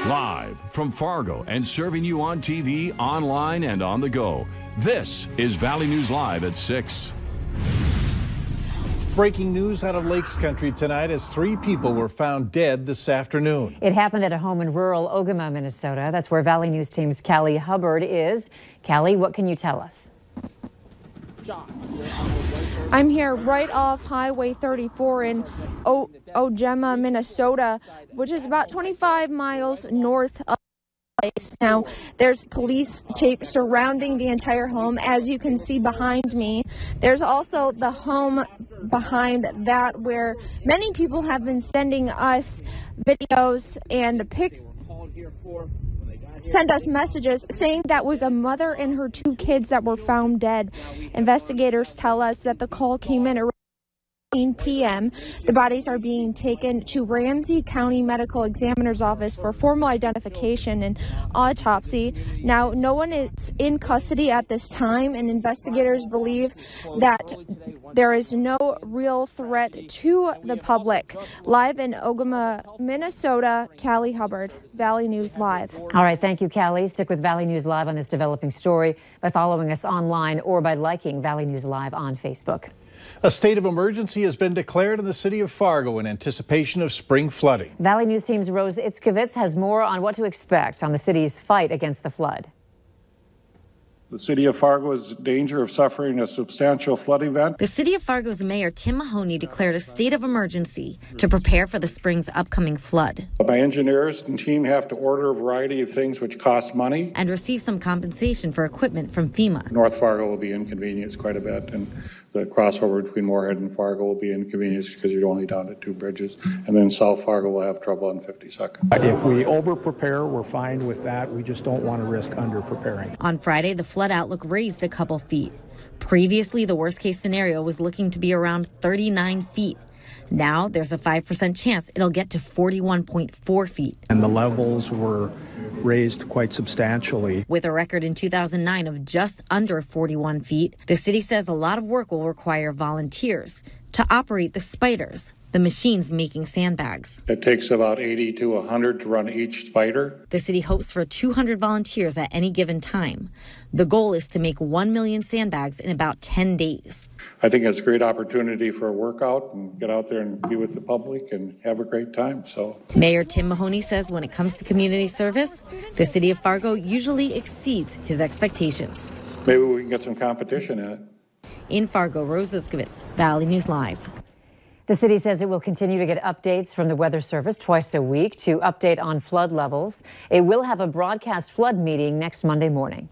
Live from Fargo and serving you on TV, online, and on the go. This is Valley News Live at 6. Breaking news out of Lakes Country tonight as 3 people were found dead this afternoon. It happened at a home in rural Ogama, Minnesota. That's where Valley News Team's Callie Hubbard is. Callie, what can you tell us? I'm here right off Highway 34 in Ogama, Minnesota, which is about 25 miles north of the place. Now, there's police tape surrounding the entire home, as you can see behind me. There's also the home behind that where many people have been sending us videos and sent us messages saying that was a mother and her 2 kids that were found dead. Investigators tell us that the call came in around 9 p.m. The bodies are being taken to Ramsey County Medical Examiner's Office for formal identification and autopsy. Now, no one is in custody at this time, and investigators believe that there is no real threat to the public. Live in Ogama, Minnesota, Callie Hubbard, Valley News Live. All right, thank you, Callie. Stick with Valley News Live on this developing story by following us online or by liking Valley News Live on Facebook. A state of emergency has been declared in the city of Fargo in anticipation of spring flooding. Valley News Team's Rose Itzkovitz has more on what to expect on the city's fight against the flood. The city of Fargo is in danger of suffering a substantial flood event. The city of Fargo's Mayor Tim Mahoney declared a state of emergency to prepare for the spring's upcoming flood. My engineers and team have to order a variety of things which cost money. And receive some compensation for equipment from FEMA. North Fargo will be inconvenienced quite a bit, and the crossover between Moorhead and Fargo will be inconvenienced because you're only down to 2 bridges. And then South Fargo will have trouble on 52nd. If we over-prepare, we're fine with that. We just don't want to risk under-preparing. On Friday, the flood outlook raised a couple feet. Previously, the worst-case scenario was looking to be around 39 feet. Now, there's a 5% chance it'll get to 41.4 feet. And the levels were raised quite substantially. With a record in 2009 of just under 41 feet, the city says a lot of work will require volunteers to operate the spiders, the machines making sandbags. It takes about 80 to 100 to run each spider. The city hopes for 200 volunteers at any given time. The goal is to make 1 million sandbags in about 10 days. I think it's a great opportunity for a workout and get out there and be with the public and have a great time. So, Mayor Tim Mahoney says when it comes to community service, the city of Fargo usually exceeds his expectations. Maybe we can get some competition in it. In Fargo, Rose Itzkovitz, Valley News Live. The city says it will continue to get updates from the Weather Service twice a week to update on flood levels. It will have a broadcast flood meeting next Monday morning.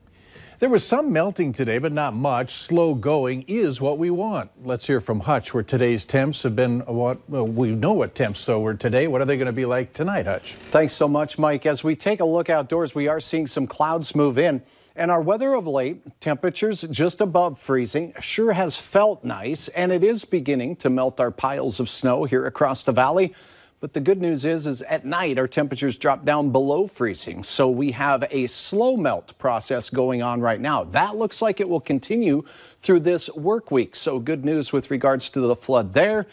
There was some melting today, but not much. Slow going is what we want. Let's hear from Hutch, where today's temps have been we know what temps were today. What are they going to be like tonight, Hutch? Thanks so much, Mike. As we take a look outdoors, we are seeing some clouds move in. And our weather of late, temperatures just above freezing, sure has felt nice, and it is beginning to melt our piles of snow here across the valley. But the good news is at night, our temperatures drop down below freezing. So we have a slow melt process going on right now. That looks like it will continue through this work week. So good news with regards to the flood there.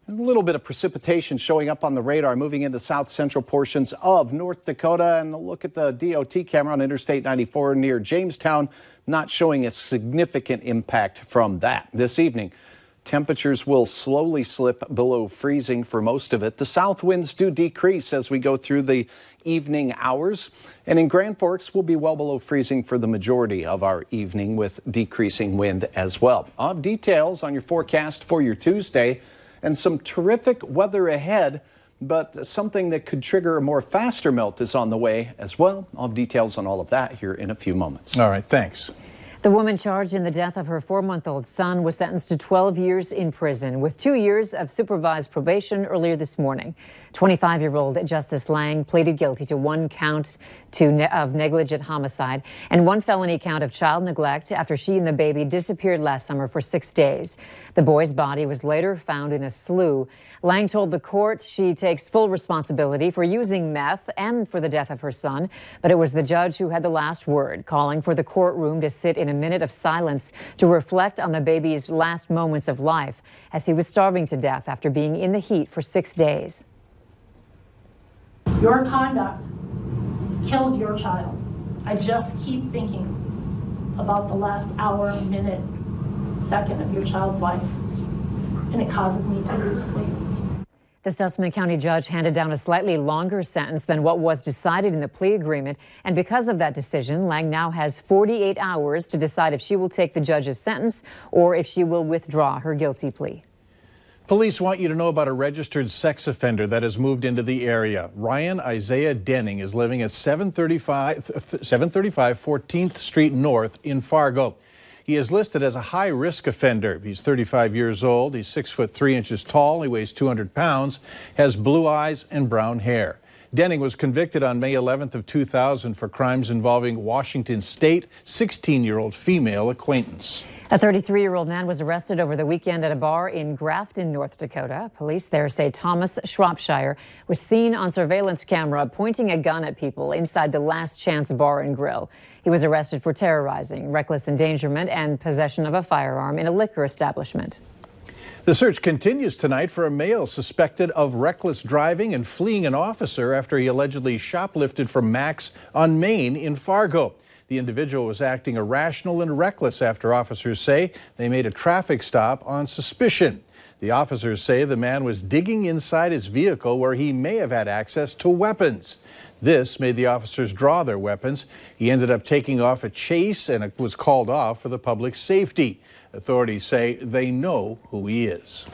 A little bit of precipitation showing up on the radar moving into south central portions of North Dakota. And a look at the DOT camera on Interstate 94 near Jamestown, not showing a significant impact from that. This evening, temperatures will slowly slip below freezing for most of it. The south winds do decrease as we go through the evening hours. And in Grand Forks, we'll be well below freezing for the majority of our evening with decreasing wind as well. I'll have details on your forecast for your Tuesday. And some terrific weather ahead, but something that could trigger a more faster melt is on the way as well. I'll have details on all of that here in a few moments. All right, thanks. The woman charged in the death of her 4-month-old son was sentenced to 12 years in prison with 2 years of supervised probation earlier this morning. 25-year-old Justice Lang pleaded guilty to 1 count of negligent homicide and 1 felony count of child neglect after she and the baby disappeared last summer for 6 days. The boy's body was later found in a slough. Lang told the court she takes full responsibility for using meth and for the death of her son, but it was the judge who had the last word, calling for the courtroom to sit in a minute of silence to reflect on the baby's last moments of life as he was starving to death after being in the heat for 6 days. Your conduct killed your child. I just keep thinking about the last hour, minute, second of your child's life, and it causes me to lose sleep. The Stutsman County judge handed down a slightly longer sentence than what was decided in the plea agreement. And because of that decision, Lang now has 48 hours to decide if she will take the judge's sentence or if she will withdraw her guilty plea. Police want you to know about a registered sex offender that has moved into the area. Ryan Isaiah Denning is living at 735 14th Street North in Fargo. He is listed as a high-risk offender. He's 35 years old. He's 6 foot 3 inches tall. He weighs 200 pounds, has blue eyes and brown hair. Denning was convicted on May 11th of 2000 for crimes involving Washington State 16-year-old female acquaintance. A 33-year-old man was arrested over the weekend at a bar in Grafton, North Dakota. Police there say Thomas Shropshire was seen on surveillance camera pointing a gun at people inside the Last Chance Bar and Grill. He was arrested for terrorizing, reckless endangerment, and possession of a firearm in a liquor establishment. The search continues tonight for a male suspected of reckless driving and fleeing an officer after he allegedly shoplifted from Mac's on Main in Fargo. The individual was acting irrational and reckless after officers say they made a traffic stop on suspicion. The officers say the man was digging inside his vehicle where he may have had access to weapons. This made the officers draw their weapons. He ended up taking off a chase and was called off for the public's safety. Authorities say they know who he is.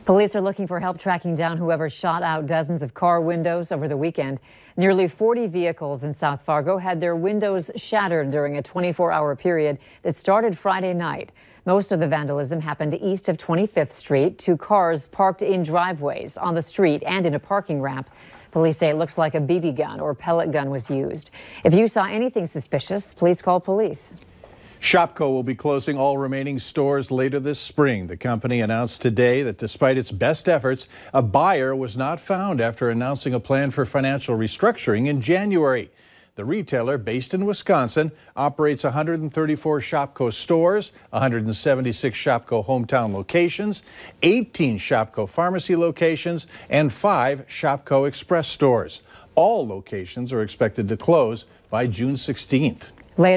Police are looking for help tracking down whoever shot out dozens of car windows over the weekend. Nearly 40 vehicles in South Fargo had their windows shattered during a 24-hour period that started Friday night. Most of the vandalism happened east of 25th Street. 2 cars parked in driveways, on the street, and in a parking ramp. Police say it looks like a BB gun or pellet gun was used. If you saw anything suspicious, please call police. Shopko will be closing all remaining stores later this spring. The company announced today that despite its best efforts, a buyer was not found after announcing a plan for financial restructuring in January. The retailer, based in Wisconsin, operates 134 Shopko stores, 176 Shopko hometown locations, 18 Shopko pharmacy locations, and 5 Shopko Express stores. All locations are expected to close by June 16th. Later.